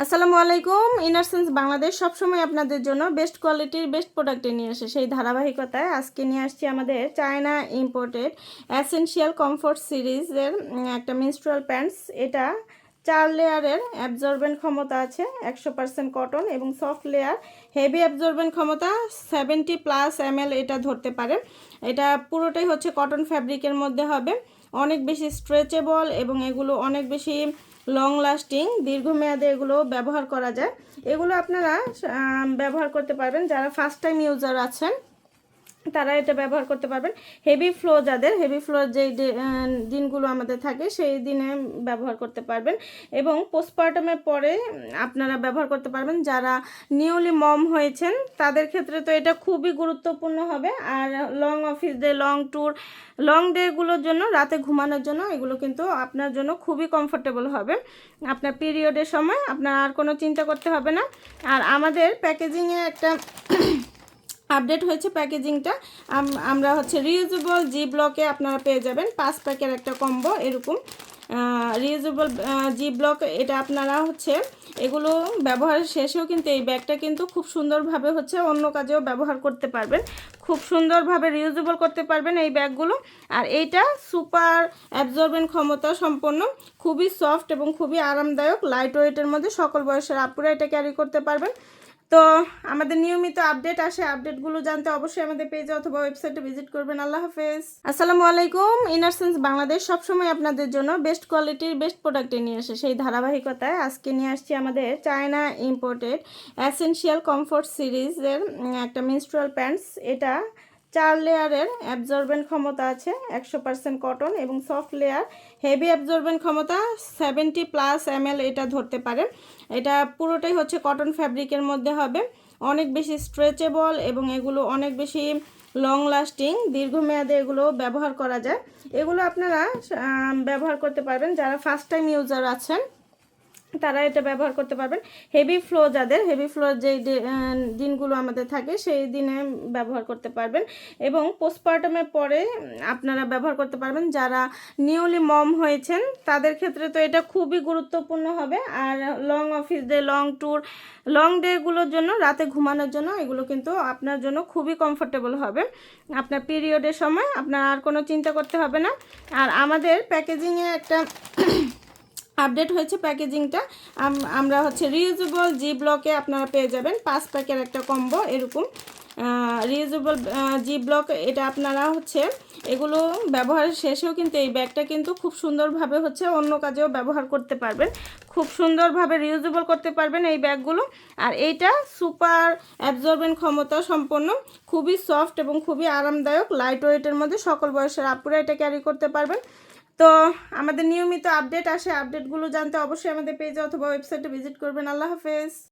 আসসালামু আলাইকুম। ইনারসেন্স বাংলাদেশ সবসময় আপনাদের জন্য বেস্ট কোয়ালিটির বেস্ট প্রোডাক্ট নিয়ে আসে। সেই ধারাবাহিকতায় আজকে নিয়ে আসছি আমাদের চায়না ইম্পোর্টেড এসেনশিয়াল কমফোর্ট সিরিজের একটা মেনস্ট্রুয়াল প্যান্টস। এটা 4 লেয়ারের অ্যাবজর্বেন্ট ক্ষমতা আছে, 100% কটন এবং সফট লেয়ার, হেভি অ্যাবজর্বেন্ট ক্ষমতা 70+ ml এটা ধরতে পারে। এটা পুরোটাই হচ্ছে কটন ফ্যাব্রিকের মধ্যে হবে, অনেক বেশি স্ট্রেচেবল এবং এগুলো অনেক বেশি লং লাস্টিং, দীর্ঘমেয়াদে এগুলো ব্যবহার করা যায়। এগুলো আপনারা ব্যবহার করতে পারবেন যারা ফার্স্ট টাইম ইউজার আছেন, তারা এটা ব্যবহার করতে পারবেন। হেভি ফ্লো, যাদের হেভি ফ্লোর যেই দিনগুলো আমাদের থাকে সেই দিনে ব্যবহার করতে পারবেন এবং পোস্টপার্টামের পরে আপনারা ব্যবহার করতে পারবেন। যারা নিউলি মম হয়েছেন তাদের ক্ষেত্রে তো এটা খুবই গুরুত্বপূর্ণ হবে। আর long office day, long tour, long ডেগুলোর জন্য, রাতে ঘুমানোর জন্য এগুলো কিন্তু আপনার জন্য খুবই কমফোর্টেবল হবে। আপনার পিরিয়ডের সময় আপনার আর কোনো চিন্তা করতে হবে না। আর আমাদের প্যাকেজিংয়ে একটা আপডেট হয়েছে, প্যাকেজিংটা আমরা হচ্ছে রিউজেবল জি ব্লকে আপনারা পেয়ে যাবেন 5 প্যাকের একটা কম্বো এরকম রিউজেবল জি ব্লক। এটা আপনারা হচ্ছে এগুলো ব্যবহারের শেষেও কিন্তু এই ব্যাগটা কিন্তু খুব সুন্দরভাবে হচ্ছে অন্য কাজেও ব্যবহার করতে পারবেন, খুব সুন্দরভাবে রিউজেবল করতে পারবেন এই ব্যাগগুলো। আর এইটা সুপার অ্যাবজর্বেন্ট ক্ষমতা সম্পন্ন, খুবই সফট এবং খুবই আরামদায়ক, লাইট ওয়েটের মধ্যে সকল বয়সের আপুরা এটা ক্যারি করতে পারবেন। তো আমাদের নিয়মিত আপডেট আসে, আপডেটগুলো জানতে অবশ্যই আমাদের পেজে অথবা ওয়েবসাইটে ভিজিট করবেন। আল্লাহ হাফেজ। আসসালামু আলাইকুম। ইনারসেন্স বাংলাদেশ সবসময় আপনাদের জন্য বেস্ট কোয়ালিটির বেস্ট প্রোডাক্ট নিয়ে আসে। সেই ধারাবাহিকতায় আজকে নিয়ে আসছি আমাদের চায়না ইম্পোর্টেড এসেনশিয়াল কমফোর্ট সিরিজের একটা মেনস্ট্রুয়াল প্যান্টস। এটা 4 লেয়ারের অ্যাবজর্বেন্ট ক্ষমতা আছে, 100% কটন এবং সফট লেয়ার, হেভি অ্যাবজর্বেন্ট ক্ষমতা 70+ ml এটা ধরতে পারে। এটা পুরোটাই হচ্ছে কটন ফ্যাব্রিকের মধ্যে হবে, অনেক বেশি স্ট্রেচেবল এবং এগুলো অনেক বেশি লং লাস্টিং, দীর্ঘমেয়াদে এগুলো ব্যবহার করা যায়। এগুলো আপনারা ব্যবহার করতে পারবেন যারা ফার্স্ট টাইম ইউজার আছেন, তারা এটা ব্যবহার করতে পারবেন। হেভি ফ্লো, যাদের হেভি ফ্লোর যেই দিনগুলো আমাদের থাকে সেই দিনে ব্যবহার করতে পারবেন এবং পোস্টপার্টামের পরে আপনারা ব্যবহার করতে পারবেন। যারা নিউলি মম হয়েছেন তাদের ক্ষেত্রে তো এটা খুবই গুরুত্বপূর্ণ হবে। আর long office day, long tour, long ডেগুলোর জন্য, রাতে ঘুমানোর জন্য এগুলো কিন্তু আপনার জন্য খুবই কমফোর্টেবল হবে। আপনার পিরিয়ডের সময় আপনার আর কোনো চিন্তা করতে হবে না। আর আমাদের প্যাকেজিংয়ে একটা আপডেট হয়েছে, প্যাকেজিংটা আমরা হচ্ছে রিউজেবল জি ব্লকে আপনারা পেয়ে যাবেন 5 প্যাকের একটা কম্বো এরকম রিউজেবল জি ব্লক। এটা আপনারা হচ্ছে এগুলো ব্যবহারের শেষেও কিন্তু এই ব্যাগটা কিন্তু খুব সুন্দরভাবে হচ্ছে অন্য কাজেও ব্যবহার করতে পারবেন, খুব সুন্দরভাবে রিউজেবল করতে পারবেন এই ব্যাগগুলো। আর এইটা সুপার অ্যাবজর্বেন্ট ক্ষমতা সম্পন্ন, খুবই সফট এবং খুবই আরামদায়ক, লাইট ওয়েটের মধ্যে সকল বয়সের আপুরা এটা ক্যারি করতে পারবেন। তো আমাদের নিয়মিত আপডেট আসে, আপডেটগুলো জানতে অবশ্যই আমাদের পেজে অথবা ওয়েবসাইটে ভিজিট করবেন। আল্লাহ হাফেজ।